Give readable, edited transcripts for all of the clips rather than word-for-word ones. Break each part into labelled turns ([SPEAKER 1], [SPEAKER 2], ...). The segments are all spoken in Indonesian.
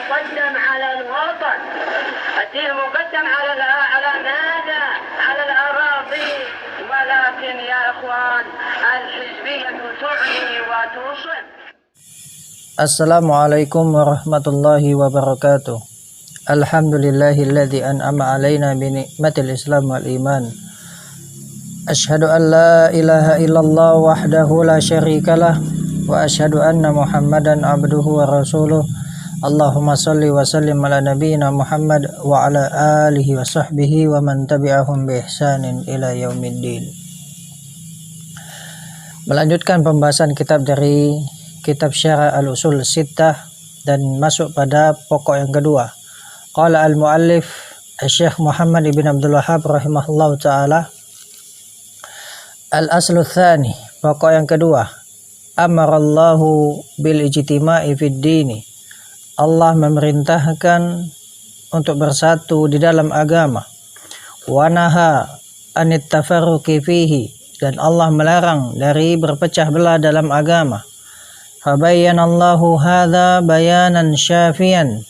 [SPEAKER 1] مقدم على الوطن، الدين مقدم على ماذا؟ على الأراضي. ولكن يا إخوان الحزبية تعني وتوصل.
[SPEAKER 2] Assalamualaikum warahmatullahi wabarakatuh. Alhamdulillahilladzi an'ama alaina bi ni'matil Islam wal iman. Asyhadu an la ilaha illallah wahdahu la syarikalah wa asyhadu anna Muhammadan abduhu wa rasuluh. Allahumma shalli wa sallim ala nabiyyina Muhammad wa ala alihi wa sahbihi wa man tabi'ahum bi ihsanin ila yaumiddin. Melanjutkan pembahasan kitab dari kitab Syarah Al-Usul Sittah dan masuk pada pokok yang kedua. Qala al-muallif Syekh Muhammad ibn Abdul Wahhab rahimahullahu taala, al-aslu tsani, pokok yang kedua, amarallahu bil ijtima'i fid dini. Allah memerintahkan untuk bersatu di dalam agama. Wa naha anit tafarruqi fihi, dan Allah melarang dari berpecah belah dalam agama. Fabayyanallahu hadza bayanan syafiyan,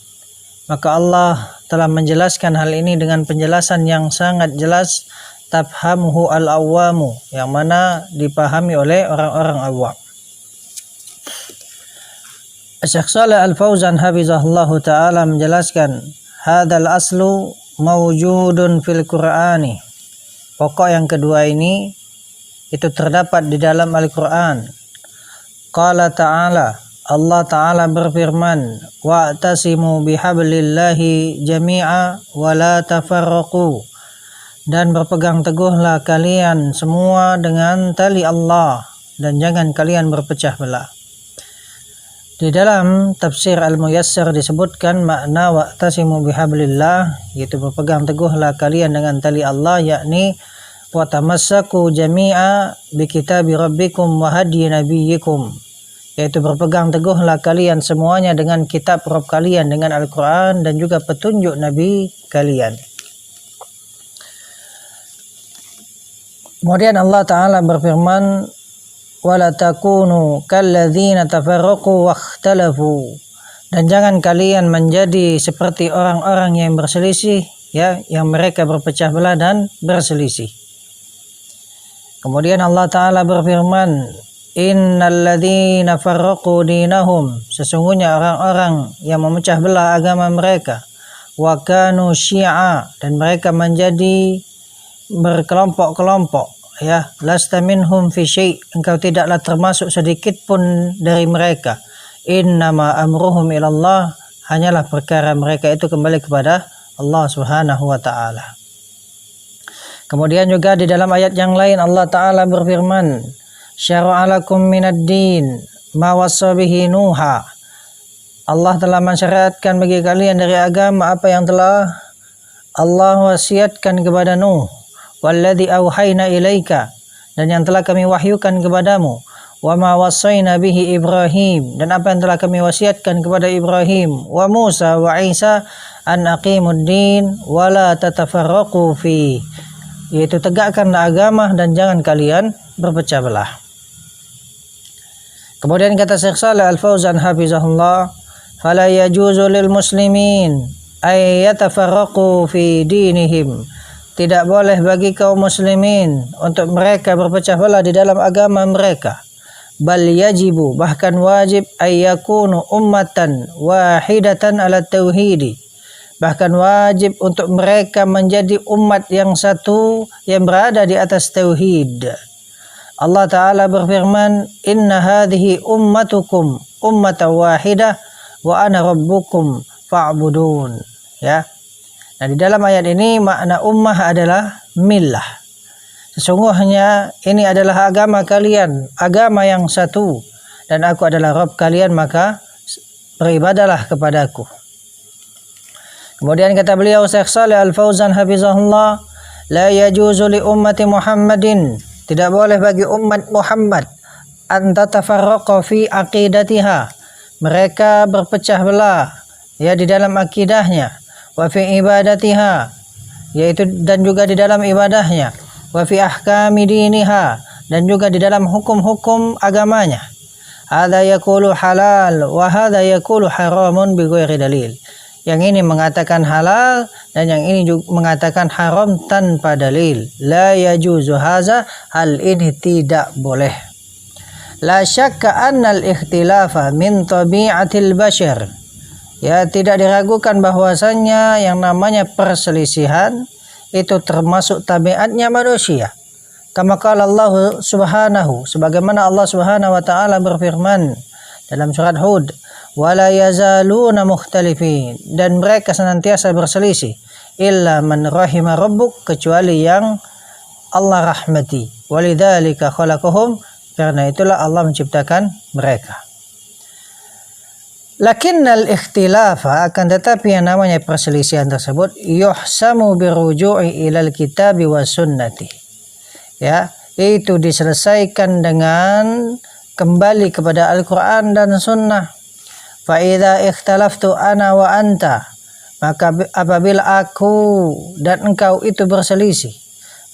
[SPEAKER 2] maka Allah telah menjelaskan hal ini dengan penjelasan yang sangat jelas, tafhamuhu al-awwamu, yang mana dipahami oleh orang-orang awam. Syekh Shalih Al-Fauzan hafizahullahu taala menjelaskan, hadzal aslu mawjudun fil Qur'ani. Pokok yang kedua ini itu terdapat di dalam Al-Qur'an. Qala ta'ala, Allah Ta'ala berfirman, wa'tasimu bihablillahi jami'a wa la tafarraqu, dan berpegang teguhlah kalian semua dengan tali Allah dan jangan kalian berpecah belah. Di dalam tafsir Al-Muyassar disebutkan makna wa'tasimu bihablillah, yaitu berpegang teguhlah kalian dengan tali Allah, yakni wa tamassaku jami'a bi kitabi rabbikum wa hadyi nabiyyikum, yaitu berpegang teguhlah kalian semuanya dengan kitab Rabb kalian, dengan Al-Quran dan juga petunjuk Nabi kalian. Kemudian Allah Ta'ala berfirman, wala takunu kalladzina tafarraqu wakhtalafu, dan jangan kalian menjadi seperti orang-orang yang berselisih, ya, yang mereka berpecah belah dan berselisih. Kemudian Allah Ta'ala berfirman, innalladzina farraqu dinahum, sesungguhnya orang-orang yang memecah belah agama mereka, wa kanu syi'a, dan mereka menjadi berkelompok-kelompok, ya, lasta minhum fi syai', engkau tidaklah termasuk sedikit pun dari mereka. Innama amruhum ilallah, hanyalah perkara mereka itu kembali kepada Allah Subhanahu wa taala. Kemudian juga di dalam ayat yang lain Allah Ta'ala berfirman, syara'a lakum minad din ma wassa bihi Nuha, Allah telah mensyariatkan bagi kalian dari agama apa yang telah Allah wasiatkan kepada Nuh, walladzi auhayna ilaika, dan yang telah kami wahyukan kepadamu, wa ma wassayna bihi Ibrahim, dan apa yang telah kami wasiatkan kepada Ibrahim, wa Musa wa Isa, an aqimud din wa la tatafarraqu fi, yaitu tegakkanlah agama dan jangan kalian berpecah belah. Kemudian kata Syekh Shalih Al-Fauzan hafizahullah, fala yajuzu lil muslimin ay yatafarraqu fi dinihim, tidak boleh bagi kaum muslimin untuk mereka berpecah belah di dalam agama mereka. Bal yajibu, bahkan wajib, ay yakunu ummatan wahidatan ala tauhidi, bahkan wajib untuk mereka menjadi umat yang satu yang berada di atas tauhid. Allah Ta'ala berfirman, inna hadhihi ummatukum ummatan wahidah wa ana rabbukum fa'budun, ya. Nah, di dalam ayat ini makna ummah adalah millah. Sesungguhnya ini adalah agama kalian, agama yang satu, dan aku adalah Rabb kalian, maka beribadahlah kepadaku. Kemudian kata beliau Syekh Shalih Al-Fauzan hafizahullah, la yajuzu li ummati Muhammadin, tidak boleh bagi umat Muhammad, an tatafarraqa fi aqidatiha, mereka berpecah belah, ya, di dalam akidahnya, wa fi ibadatiha, yaitu dan juga di dalam ibadahnya, wa fi ahkami diniha, dan juga di dalam hukum-hukum agamanya. Hadza yaqulu halal wa hadza yaqulu haramun bi ghairi dalil. yang ini mengatakan halal dan yang ini juga mengatakan haram tanpa dalil. La yajuzu haza, hal ini tidak boleh. La syakka anna al-ikhtilafa min tabi'atil bashar. Ya, tidak diragukan bahwasannya yang namanya perselisihan itu termasuk tabiatnya manusia. Kama qala Allah Subhanahu, sebagaimana Allah Subhanahu wa taala berfirman dalam surat Hud, wala yazaluna mukhtalifin, dan mereka senantiasa berselisih, illa man rahima rabbuk, kecuali yang Allah rahmati. Walidzalika khalaqahum, karena itulah Allah menciptakan mereka. Lakinnal ikhtilafa, akan tetapi yang namanya perselisihan tersebut, yuhsamu biruju'i ilal kitabi was sunnati. Ya, itu diselesaikan dengan kembali kepada Al-Quran dan Sunnah. Fa'idha ikhtalaftu ana wa anta, maka apabila aku dan engkau itu berselisih,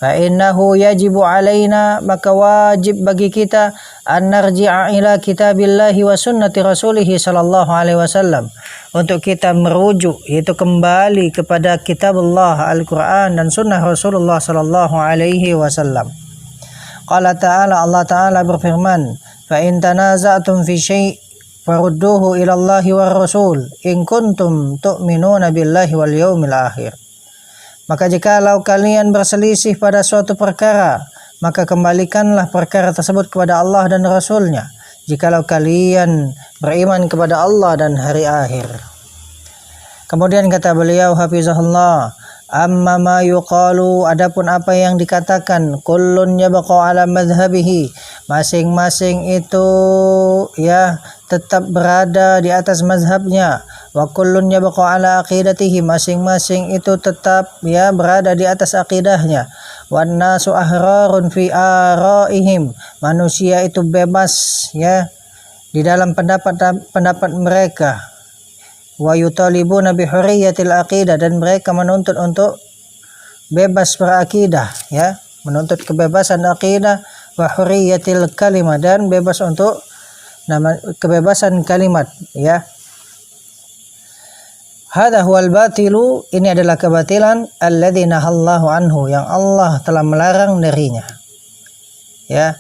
[SPEAKER 2] fa'innahu yajibu alaina, maka wajib bagi kita an narji'a ila kitabillahi wa sunnati rasulihi sallallahu alaihi wasallam, untuk kita merujuk, yaitu kembali kepada kitab Allah, Al-Quran dan sunnah Rasulullah sallallahu alaihi wasallam. Qala ta'ala, Allah ta'ala berfirman, fa in tanaza'tum fi syai' farudduhu ila Allahi war Rasul in kuntum tu'minuna billahi wal yawmil akhir. Maka jikalau kalian berselisih pada suatu perkara, maka kembalikanlah perkara tersebut kepada Allah dan Rasulnya, jikalau kalian beriman kepada Allah dan hari akhir. Kemudian kata beliau hafizahullah, amma ma yuqalu, adapun apa yang dikatakan, kullun yabqa ala madhhabihi, masing-masing itu ya tetap berada di atas mazhabnya, wa kullun yabqa ala aqidatihi, masing-masing itu tetap ya berada di atas akidahnya, wan nasu ahrarun fi araihim, manusia itu bebas ya di dalam pendapat mereka, wa yutalibuna bi hurriyatil aqidah, dan mereka menuntut untuk bebas berakidah ya, menuntut kebebasan akidah, wa hurriyatil kalimah, dan bebas untuk kebebasan kalimat ya. Hadha huwal batilu, ini adalah kebatilan, alladzi nahallahu anhu, yang Allah telah melarang darinya ya.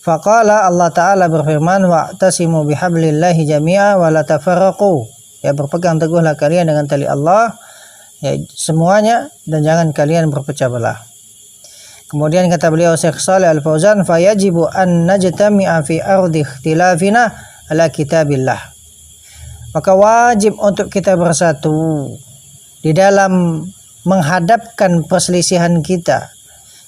[SPEAKER 2] Faqala, Allah taala berfirman, wa'tasimu bihablillahi jami'a wa la tafarraqu, ya berpegang teguhlah kalian dengan tali Allah ya semuanya, dan jangan kalian berpecah belah. Kemudian kata beliau Syekh Shalih Al-Fauzan, fayajibu an najtami'a fi ardi ikhtilafina ala kitabillah, maka wajib untuk kita bersatu di dalam menghadapkan perselisihan kita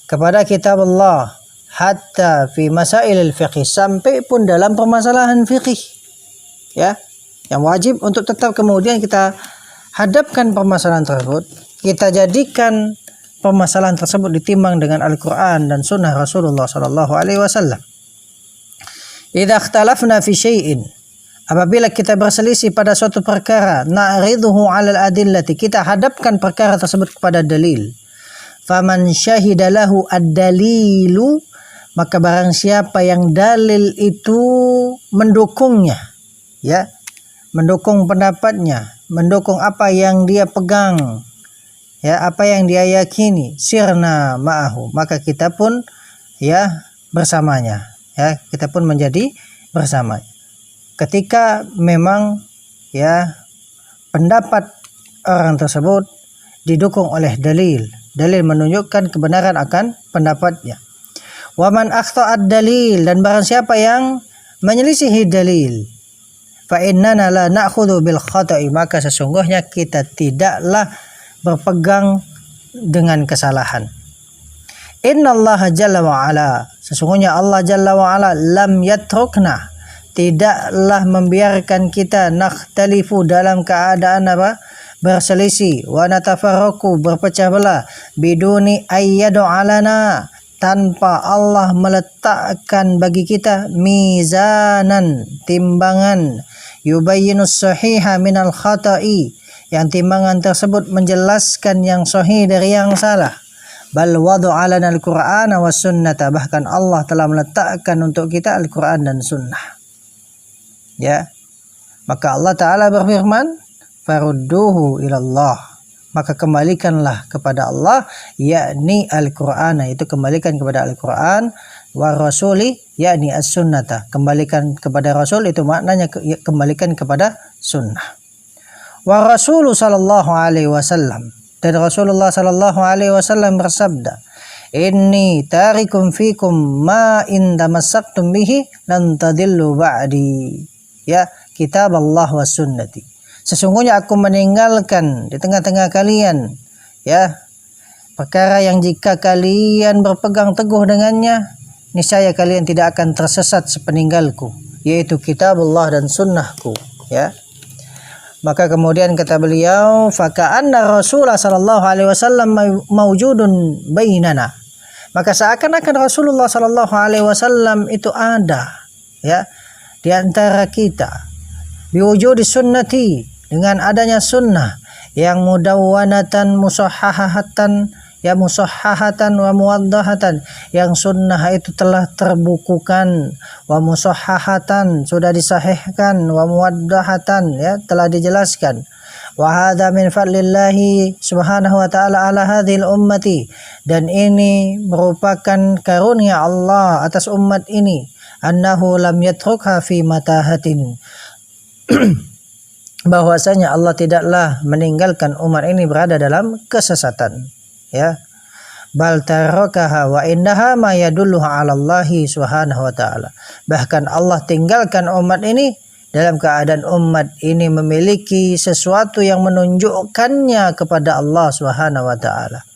[SPEAKER 2] kepada kitab Allah, hatta fi masailil fiqh, sampai pun dalam permasalahan fikih ya, yang wajib untuk tetap kemudian kita hadapkan permasalahan tersebut, kita jadikan permasalahan tersebut ditimbang dengan Al-Quran dan Sunnah Rasulullah Sallallahu Alaihi Wasallam. Idza ikhtalafna fi syai'in, apabila kita berselisih pada suatu perkara, na'riduhu 'alal adillati, kita hadapkan perkara tersebut kepada dalil. Faman syahida lahu ad-dalilu, maka barang siapa yang dalil itu mendukungnya ya, mendukung pendapatnya, mendukung apa yang dia pegang ya, apa yang dia yakini, sirna ma'ahu, maka kita pun ya bersamanya ya, kita pun menjadi bersama. Ketika memang ya pendapat orang tersebut didukung oleh dalil menunjukkan kebenaran akan pendapatnya. Waman akhta'ad dalil, dan barang siapa yang menyelisihi dalil, fa innana la na'khudhu bil khata'i, maka sesungguhnya kita tidaklah berpegang dengan kesalahan. Innallaha jalla wa ala, sesungguhnya Allah jalla wa ala, lam yatrukna, tidaklah membiarkan kita, nakhtalifu, dalam keadaan apa? Berselisih, wa natafarraqu, berpecah belah, biduni ayyadu alana, tanpa Allah meletakkan bagi kita mizanan, timbangan, yubayyinus sahiha minal khata'i, yang timbangan tersebut menjelaskan yang sahih dari yang salah. Bal wadu'alan al-Qur'an wa sunnata, bahkan Allah telah meletakkan untuk kita Al-Quran dan Sunnah ya. Maka Allah Ta'ala berfirman, farudduhu ilallah, maka kembalikanlah kepada Allah, yakni Al-Qur'an, itu kembalikan kepada Al-Qur'an, wa rasuli yakni as-sunnata, kembalikan kepada Rasul itu maknanya kembalikan kepada sunnah. Wa Rasulu sallallahu alaihi wasallam, dan Rasulullah sallallahu alaihi wasallam bersabda, inni tarikum fikum ma in tamassaktum bihi lan tadillu ba'di, ya, kitab Allah wa sunnati. Sesungguhnya aku meninggalkan di tengah-tengah kalian, ya, perkara yang jika kalian berpegang teguh dengannya, niscaya kalian tidak akan tersesat sepeninggalku, yaitu kitab Allah dan sunnahku, ya. Maka kemudian kata beliau, faka'anna Rasulullah sallallahu alaihi wasallam mawjudun bainana, maka seakan-akan Rasulullah sallallahu alaihi wasallam itu ada, ya, di antara kita, biwujudi sunnati, dengan adanya sunnah yang mudawwanatan musahhahatan, ya, musahhahatan wa muwaddahatan, yang sunnah itu telah terbukukan, wa musahhahatan sudah disahihkan, wa muwaddahatan, ya, telah dijelaskan. Wa hadza min fadlillahi subhanahu wa ta'ala ala hadhil ummati, dan ini merupakan karunia Allah atas umat ini, annahu lam yatrukha fi matahatin, bahwasanya Allah tidaklah meninggalkan umat ini berada dalam kesesatan, ya, bal tarakaha wa innaha ma yadullu 'ala Allah subhanahu wa ta'ala, bahkan Allah tinggalkan umat ini dalam keadaan umat ini memiliki sesuatu yang menunjukkannya kepada Allah subhanahu wa ta'ala,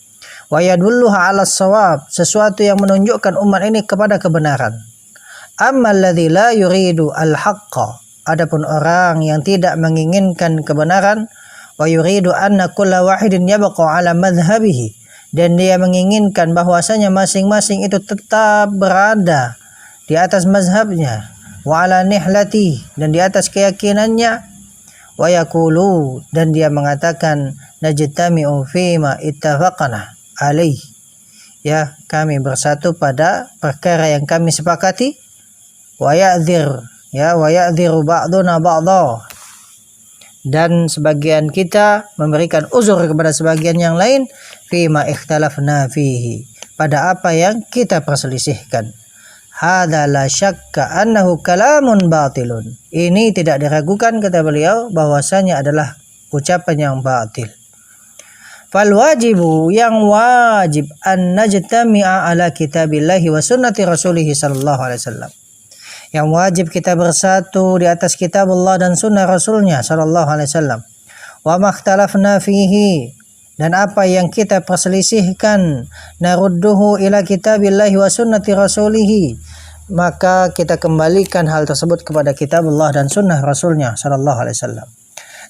[SPEAKER 2] wa yadullu 'ala shawab, sesuatu yang menunjukkan umat ini kepada kebenaran. Amma alladzi la yuridu al-haqqa, adapun orang yang tidak menginginkan kebenaran, wa yuridu anna kulla wahidin yabqa 'ala madhhabihi, dan dia menginginkan bahwasanya masing-masing itu tetap berada di atas mazhabnya, wa 'ala nihlati, dan di atas keyakinannya, wa yaqulu, dan dia mengatakan najtami'u fima ittafaqna alaih, ya, kami bersatu pada perkara yang kami sepakati, wa ya'dzir, ya, wa ya'dziru ba'duna ba'dha, dan sebagian kita memberikan uzur kepada sebagian yang lain, fima ikhtalafna fihi, pada apa yang kita perselisihkan. Hadza la syakka annahu kalamun batilun, ini tidak diragukan kata beliau bahwasanya adalah ucapan yang batil. Fal wajibu, yang wajib, an najtami'a ala kitabillahi wa sunnati rasulih sallallahu alaihi wasallam, yang wajib kita bersatu di atas kitab Allah dan sunnah Rasulnya sallallahu alaihi wasallam. Wa makhtalafna fihi, dan apa yang kita perselisihkan, narudduhu ila kitabillahi wa sunnati rasulih, maka kita kembalikan hal tersebut kepada kitab Allah dan sunnah Rasulnya sallallahu alaihi wasallam.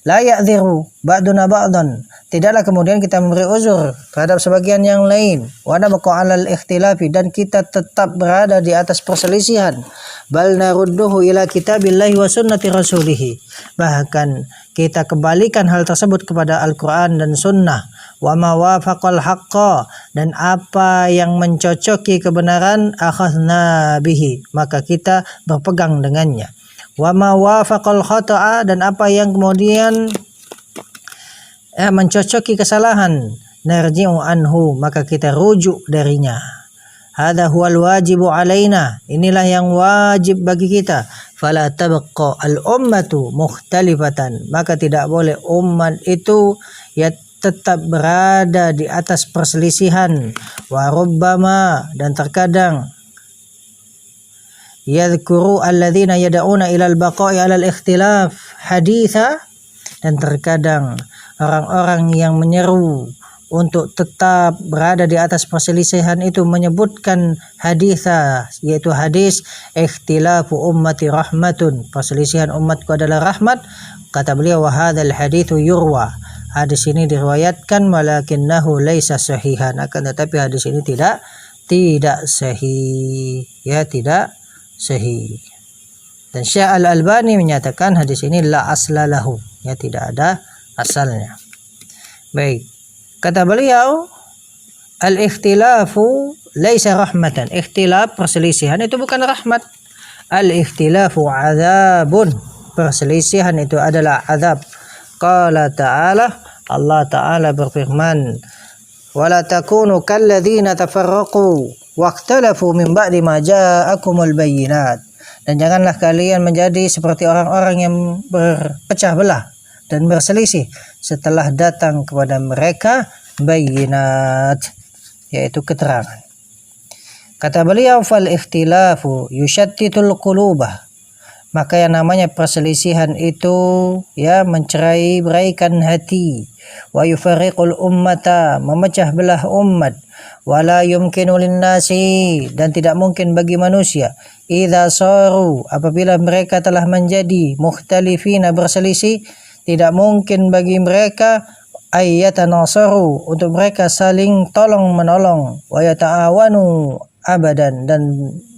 [SPEAKER 2] La ya'dziru ba'duna ba'dan, tidaklah kemudian kita memberi uzur terhadap sebagian yang lain. Wa nabqa 'alal ikhtilafi, dan kita tetap berada di atas perselisihan. Bal narudduhu ila kitabillahi wa sunnati rasulih, bahkan kita kembalikan hal tersebut kepada Al-Qur'an dan sunnah. Wa ma wafaqal haqqa, dan apa yang mencocoki kebenaran, akhadna bihi, maka kita berpegang dengannya. Wa ma wafaqal khata'a, dan apa yang kemudian mencocoki kesalahan, narji'u anhu, maka kita rujuk darinya. Hadza huwal wajibu alaina, inilah yang wajib bagi kita. Fala tabqa al ummatu mukhtalifatan, maka tidak boleh umat itu ya tetap berada di atas perselisihan. Wa rubbama, dan terkadang yadhkuru alladzina yad'una ilal baqa'i 'alal ikhtilaf haditha, dan terkadang orang-orang yang menyeru untuk tetap berada di atas perselisihan itu menyebutkan haditha, yaitu hadis ikhtilafu ummati rahmatun, perselisihan umatku adalah rahmat. Kata beliau, wa hadzal haditsu yurwa, hadis ini diriwayatkan, walakinnahu laisa sahihan, akan tetapi hadis ini tidak sahih, ya, tidak sahih. Dan Syekh Al-Albani menyatakan hadis ini la asla lahu, ya, tidak ada asalnya. Baik, kata beliau, al-ikhtilafu laisa rahmatan, ikhtilaf, perselisihan itu bukan rahmat. Al-ikhtilafu azabun, perselisihan itu adalah azab. Qala ta'ala, Allah Ta'ala berfirman, wala takunu kalladzina tafarraqu waqtalafu min ba'di ma ja'akumul bayyinat. Dan janganlah kalian menjadi seperti orang-orang yang berpecah belah dan berselisih setelah datang kepada mereka bayyinat, yaitu keterangan. Kata beliau, fal ikhtilafu yushattitul qulubah. Maka yang namanya perselisihan itu ya mencerai-beraikan hati, wa yufarriqul ummata, memecah belah umat, wala yumkinu linnasi, dan tidak mungkin bagi manusia, idza saru, apabila mereka telah menjadi mukhtalifina, berselisih, tidak mungkin bagi mereka ayyatanasaru, untuk mereka saling tolong menolong, wa yata'awanu abadan, dan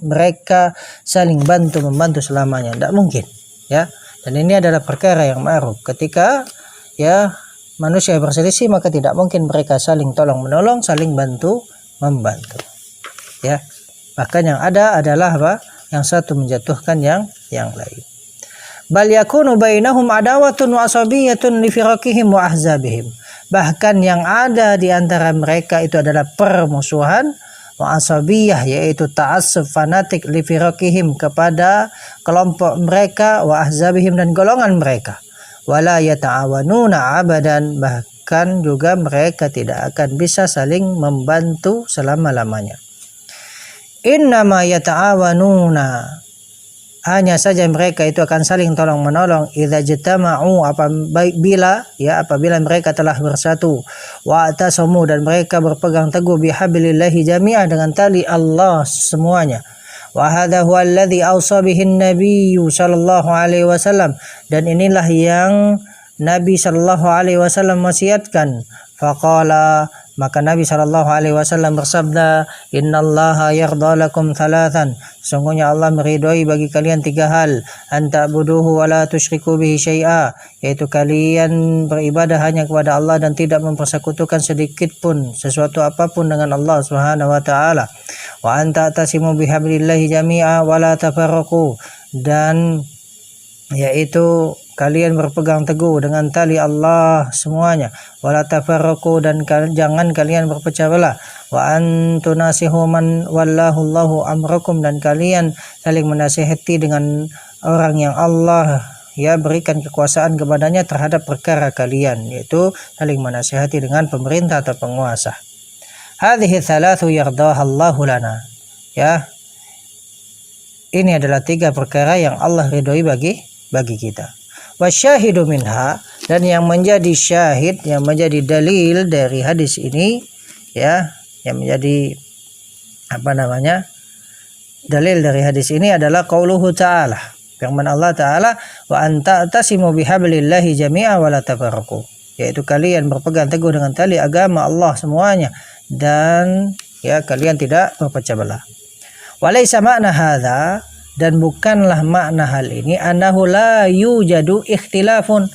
[SPEAKER 2] mereka saling bantu membantu selamanya, tidak mungkin ya. Dan ini adalah perkara yang ma'ruf, ketika ya manusia berselisih maka tidak mungkin mereka saling tolong menolong, saling bantu membantu ya. Bahkan yang ada adalah apa, yang satu menjatuhkan yang lain. Bal yakunu bainahum adawatun wa asabiyatun li firaqihim wa ahzabihim. Bahkan yang ada di antara mereka itu adalah permusuhan, wa asabiyah, yaitu ta'assub fanatik, li firaqihim, kepada kelompok mereka, wa ahzabihim, dan golongan mereka. Wala yata'awanuna abadan, bahkan juga mereka tidak akan bisa saling membantu selama-lamanya. Innama yata'awanuna, hanya saja mereka itu akan saling tolong menolong, idza jatama'u, apabila mereka telah bersatu, wa atasamu, dan mereka berpegang teguh, bihablillahi jami'ah, dengan tali Allah semuanya. Wa hadha huwa alladhi awsa bihi an-nabiyyu sallallahu alaihi wasallam, dan inilah yang Nabi sallallahu alaihi wasallam wasiatkan. Faqala, maka Nabi sallallahu alaihi wasallam bersabda, innallaha yarda lakum thalathan, sungguhnya Allah meridhoi bagi kalian 3 hal, anta'buduhu wa la tusyriku bihi syai'a, yaitu kalian beribadah hanya kepada Allah dan tidak mempersekutukan sedikit pun sesuatu apapun dengan Allah Subhanahu wa taala, wa anta'tasimu bihablillahi jami'a wa la tafarraqu, dan yaitu kalian berpegang teguh dengan tali Allah semuanya, wala tafarraqu, dan jangan kalian berpecah belah, wa antunasihu man wallahu Allahu amrakum, dan kalian saling menasihati dengan orang yang Allah ya berikan kekuasaan kepadanya terhadap perkara kalian, yaitu saling menasihati dengan pemerintah atau penguasa. Hadhihi thalathu yardaha Allahu lana, ya, ini adalah 3 perkara yang Allah ridhoi bagi kita. Wasyahidu minha, dan yang menjadi syahid, yang menjadi dalil dari hadis ini ya, yang menjadi dalil dari hadis ini adalah qauluhu ta'ala, firman Allah Ta'ala, wa anta'tasimu bihablillahi jami'a wa la tafarraqu, yaitu kalian berpegang teguh dengan tali agama Allah semuanya dan ya kalian tidak berpecah belah. Walaysa makna hadza, dan bukanlah makna hal ini, annahu la yujadu ikhtilafun,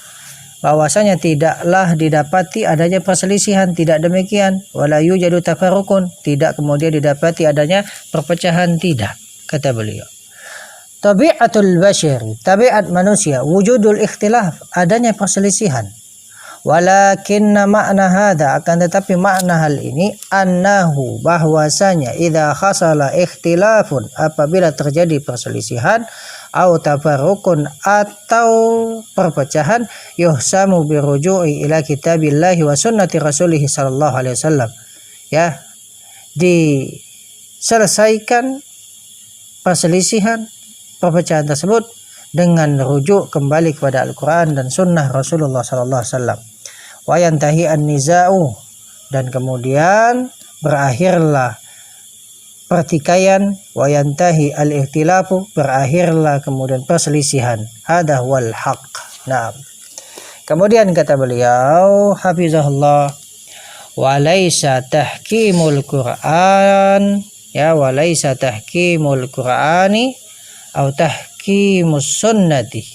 [SPEAKER 2] bahwasanya tidaklah didapati adanya perselisihan, tidak demikian. Wala yujadu tafarrukun, tidak kemudian didapati adanya perpecahan, tidak. Kata beliau, tabi'atul bashari, tabiat manusia, wujudul ikhtilaf, adanya perselisihan. Walakinna makna hadza, akan tetapi makna hal ini, annahu, bahwasanya, idza khasala ikhtilafun, apabila terjadi perselisihan, au tafarrukun, atau perpecahan, yuhsamu biruju'i ila kitabillahi wa sunnati rasulih sallallahu alaihi wasallam, ya, diselesaikan perselisihan, perpecahan tersebut dengan rujuk kembali kepada Al-Quran dan sunnah Rasulullah sallallahu alaihi wasallam. Wa yantahi an-niza'u, dan kemudian berakhirlah pertikaian, wa yantahi al-ikhtilafu, berakhirlah kemudian perselisihan. Hadha wal haq. Nah, kemudian kata beliau hafizahullah, wa laisa tahkimul Qur'an, ya, wa laisa tahkimul Qur'ani au tahkimus sunnati,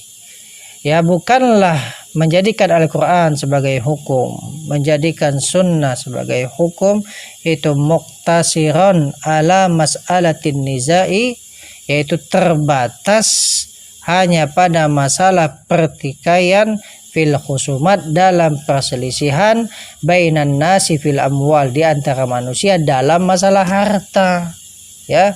[SPEAKER 2] ya, bukanlah menjadikan Al-Quran sebagai hukum, menjadikan sunnah sebagai hukum, itu muqtasiron ala mas'alatin nizai, yaitu terbatas hanya pada masalah pertikaian, fil khusumat, dalam perselisihan, bainan nasi fil amwal, di antara manusia dalam masalah harta, ya,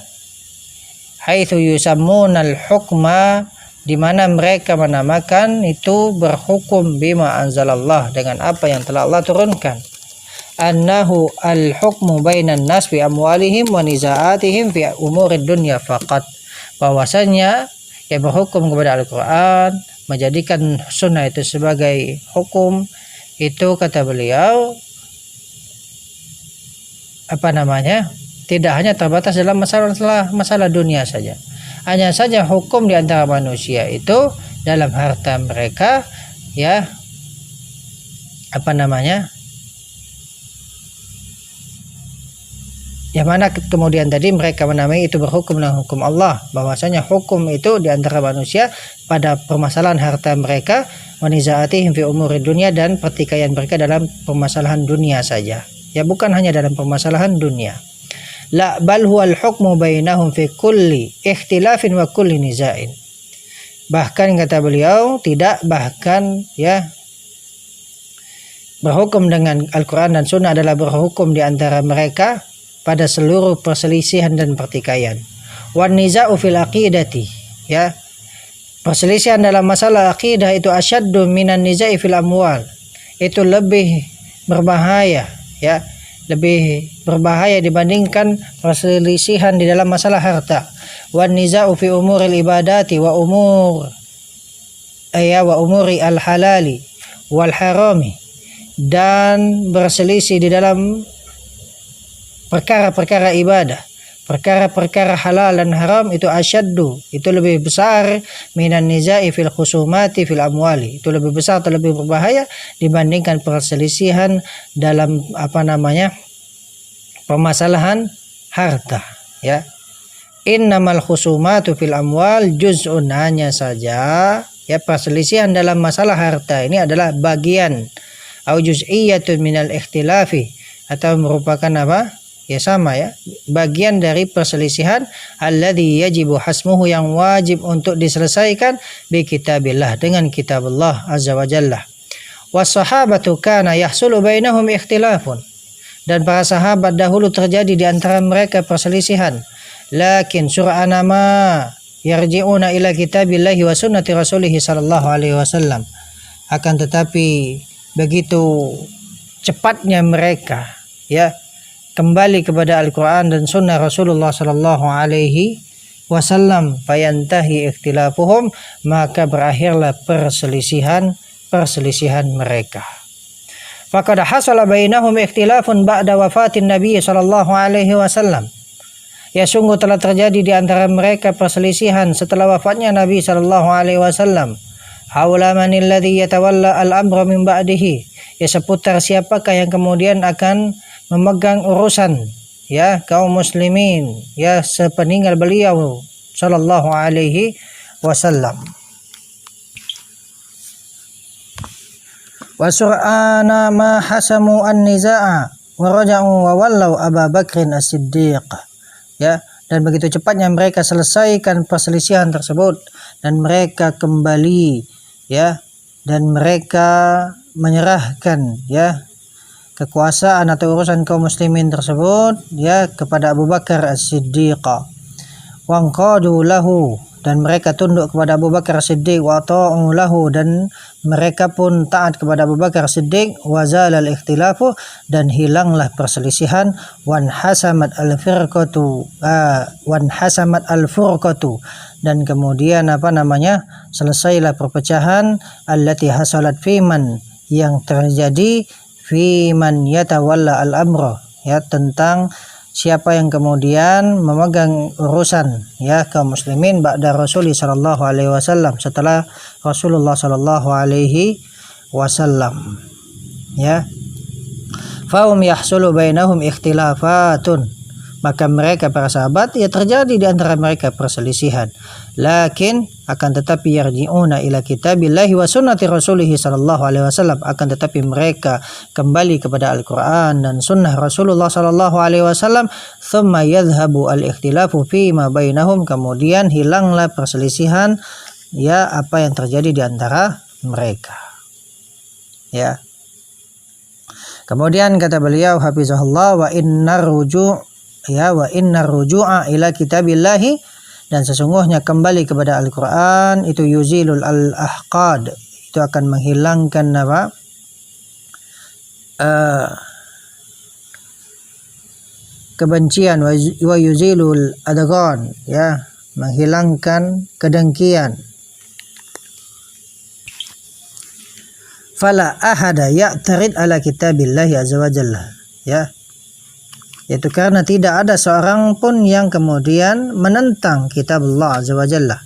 [SPEAKER 2] haitsu yusammunal hukma, di mana mereka menamakan itu berhukum bima anzalallah, dengan apa yang telah Allah turunkan, annahu al-hukmu bainan nas fi amwalihim wa nizaatihim fi umurid dunya faqat, bahwasanya ya berhukum kepada Al-Quran, menjadikan sunnah itu sebagai hukum, itu kata beliau tidak hanya terbatas dalam masalah dunia saja. Hanya saja hukum di antara manusia itu dalam harta mereka, ya, yang mana kemudian tadi mereka menamai itu berhukum dengan hukum Allah, bahwasanya hukum itu di antara manusia pada permasalahan harta mereka, wanizaatihim fi umuri dunia, dan pertikaian mereka dalam permasalahan dunia saja, ya, bukan hanya dalam permasalahan dunia. La bal huwal hukmu bainahum fi kulli ikhtilafin wa kulli nizain. Bahkan kata beliau, berhukum dengan Al-Quran dan Sunnah adalah berhukum di antara mereka pada seluruh perselisihan dan pertikaian. Wan niza'u fil aqidati, ya, perselisihan dalam masalah akidah itu asyaddu minan niza'i fil amwal, itu lebih berbahaya, ya, lebih berbahaya dibandingkan perselisihan di dalam masalah harta. Wan niza'u fi umuril ibadati wa umuri al halali wal harami, dan berselisih di dalam perkara-perkara ibadah, perkara-perkara halal dan haram, itu asyaddu, itu lebih besar, minan nizai fil khusumati fil amwali, itu lebih besar atau lebih berbahaya dibandingkan perselisihan dalam permasalahan harta, ya. Innamal khusumatu fil amwal juz'un, hanya saja, ya, perselisihan dalam masalah harta ini adalah bagian, au juz'iyyatun minal ikhtilafi, atau merupakan ya sama, ya, bagian dari perselisihan alladzi yajibu hasmuhu, yang wajib untuk diselesaikan bi kitabillah, dengan kitab Allah azza wa jalla. Was sahabatu kana yahsulu bainahum ikhtilafun, dan para sahabat dahulu terjadi di antara mereka perselisihan, lakin sur'ana ma yarji'una ila kitabillahi wa sunnati rasulih sallallahu alaihi wasallam, akan tetapi begitu cepatnya mereka, ya, kembali kepada Al-Quran dan Sunnah Rasulullah Sallallahu Alaihi Wasallam, fayantahi ikhtilafuhum, maka berakhirlah perselisihan mereka. Faqad hasala bainahum ikhtilafun ba'da wafatin Nabi Sallallahu Alaihi Wasallam, ya, sungguh telah terjadi di antara mereka perselisihan setelah wafatnya Nabi Sallallahu Alaihi Wasallam. Haula manil ladzi yatawalla al-amra min ba'dihi, ya, seputar siapakah yang kemudian akan memegang urusan, ya, kaum muslimin, ya, sepeninggal beliau sallallahu alaihi wasallam. Wa sur'ana ma hasamu an-niza'a wa raja'u wa wallau Abu Bakrin as-Siddiq, ya, dan begitu cepatnya mereka selesaikan perselisihan tersebut dan mereka kembali, ya, dan mereka menyerahkan, ya, kekuasaan atau urusan kaum muslimin tersebut, ya, kepada Abu Bakar As-Siddiq. Wanqadu lahu, dan mereka tunduk kepada Abu Bakar As-Siddiq, wa ta'u lahu, dan mereka pun taat kepada Abu Bakar As-Siddiq, wa zalal ikhtilafu, dan hilanglah perselisihan, wan hasamat al-furqatu, dan kemudian selesailah perpecahan, allati hasalat fiman, yang terjadi fiman yatawalla al-amra, ya, tentang siapa yang kemudian memegang urusan, ya, kaum muslimin ba'da Rasulullah sallallahu alaihi wasallam, setelah Rasulullah sallallahu alaihi wasallam, ya. Fahum yahsulu bainahum ikhtilafatun, maka mereka para sahabat, ya, terjadi di antara mereka perselisihan, lakin akan tetapi yarji'una ila kitabillahi wa sunnati rasulih sallallahu alaihi wasallam, akan tetapi mereka kembali kepada Al-Quran dan sunnah Rasulullah sallallahu alaihi wasallam. Thumma yadhhabu al-ikhtilafu fima bainahum, kemudian hilanglah perselisihan, ya, apa yang terjadi di antara mereka. ya. Kemudian kata beliau hafizahullah, wa innar ruju'a ila kitabillahi, dan sesungguhnya kembali kepada Al-Qur'an itu yuzilul al-ahqad, itu akan menghilangkan kebencian, wa yuzilul adghan, ya, menghilangkan kedengkian. Fala ahada ya'tarid ala kitabillahi azza wa jalla, ya, yaitu karena tidak ada seorang pun yang kemudian menentang kitab Allah azza wa jalla.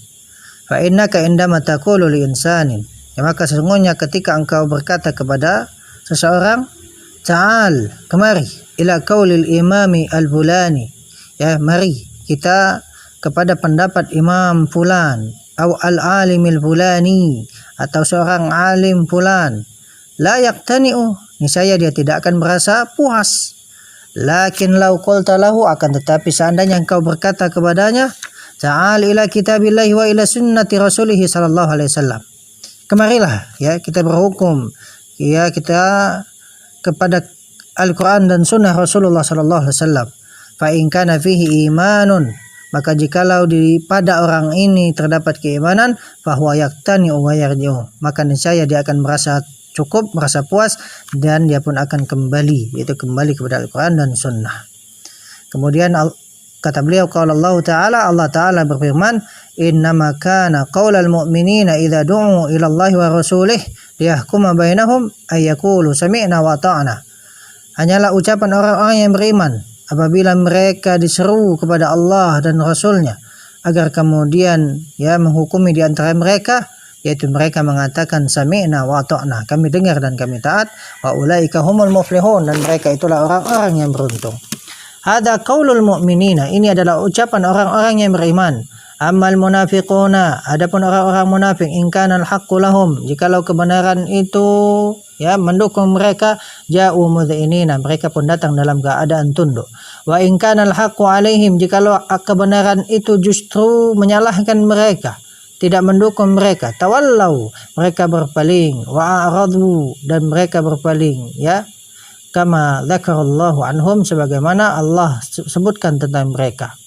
[SPEAKER 2] Fa innaka indama taqulu li insanin, ya, maka sesungguhnya ketika engkau berkata kepada seseorang, ta'al, kemari, ila qaulil imami al-fulani, ya, mari kita kepada pendapat imam fulan, atau al-alimil fulani, atau seorang alim fulan, la yaqtani'u, niscaya dia tidak akan merasa puas. Lakin law qulta lahu, akan tetapi seandainya engkau berkata kepadanya, ta'al ila kitabillahi wa ila sunnati rasulih sallallahu alaihi wasallam, kemarilah, ya, kita berhukum, ya, kita kepada Al-Quran dan sunnah Rasulullah sallallahu alaihi wasallam. Fa in kana fihi imanun, maka jikalau pada orang ini terdapat keimanan, fahuwa yaqtani'u wa yarji'u, maka niscaya dia akan merasa cukup, merasa puas, dan dia pun akan kembali, yaitu kembali kepada Al-Quran dan sunnah. Kemudian kata beliau, qala Allah Ta'ala, Allah Ta'ala berfirman, innama kana qaulal mu'minina idza du'u ila Allah wa rasulih liyahkuma bainahum ay yaqulu sami'na wa ata'na. Hanyalah ucapan orang-orang yang beriman apabila mereka diseru kepada Allah dan Rasulnya agar kemudian, ya, menghukumi di antara mereka, yaitu mereka mengatakan sami'na wa ata'na, kami dengar dan kami taat, wa ulaika humul muflihun, dan mereka itulah orang-orang yang beruntung. Hada qaulul mu'minina, ini adalah ucapan orang-orang yang beriman. Amal munafiquna, adapun orang-orang munafik, in kana al-haqqu lahum, jikalau kebenaran itu, ya, mendukung mereka, ja'u mudhinina, mereka pun datang dalam keadaan tunduk. Wa in kana al-haqqu alaihim, jikalau kebenaran itu justru menyalahkan mereka, tidak mendukung mereka, tawallau, mereka berpaling, wa a'radu, dan mereka berpaling, ya, kama dzakarallahu anhum, sebagaimana Allah sebutkan tentang mereka.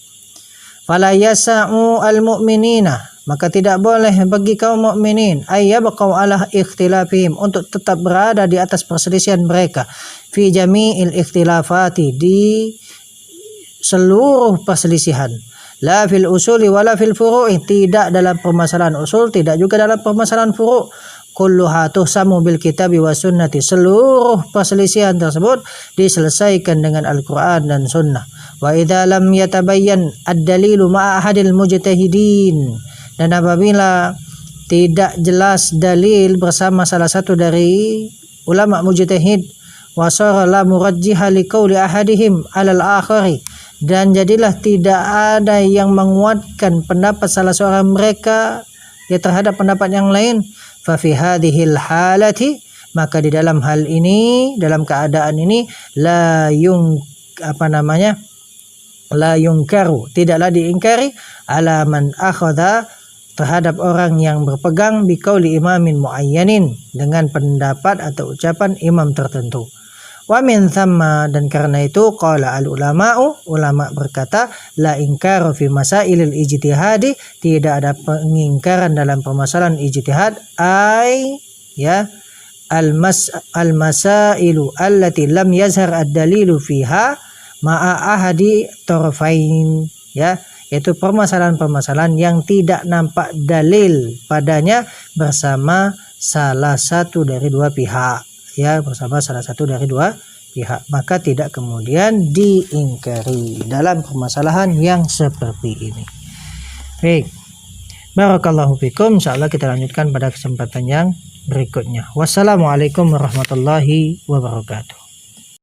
[SPEAKER 2] Fala yasa'u al-mu'minina, maka tidak boleh bagi kaum mukminin ayyabqau ala ikhtilafihim, untuk tetap berada di atas perselisihan mereka, fi jami'il ikhtilafati, di seluruh perselisihan, la fil usuli wala fil furu'i, tidak dalam permasalahan usul, tidak juga dalam permasalahan furu'. Kulluha tuhsamu bil kitabi wa sunnati, seluruh perselisihan tersebut diselesaikan dengan Al-Quran dan sunnah. Wa idza lam yatabayyan ad-dalilu ma'a ahadil mujtahidin, dan apabila tidak jelas dalil bersama salah satu dari ulama mujtahid, wa sara la murajjiha li qauli ahadihim 'alal akhari, dan jadilah tidak ada yang menguatkan pendapat salah seorang mereka, ya, terhadap pendapat yang lain, fa fi hadhil halati, maka di dalam hal ini, dalam keadaan ini, la yungkaru, tidaklah diingkari, ala man akhadha, terhadap orang yang berpegang, biqauli imamin muayyanin, dengan pendapat atau ucapan imam tertentu. Wa min thamma, dan karena itu, qala al-ulama'u, ulama berkata, la ingkaru fi masailil ijtihadi, tidak ada pengingkaran dalam permasalahan ijtihad, ya, al-masailu allati lam yazhar ad-dalilu fiha ma'a ahadi tarfain, ya, yaitu permasalahan-permasalahan yang tidak nampak dalil padanya bersama salah satu dari dua pihak, ya, bersama salah satu dari dua pihak, maka tidak kemudian diingkari dalam permasalahan yang seperti ini. Baik, barakallahu fikum. Insyaallah kita lanjutkan pada kesempatan yang berikutnya. Wassalamualaikum warahmatullahi wabarakatuh.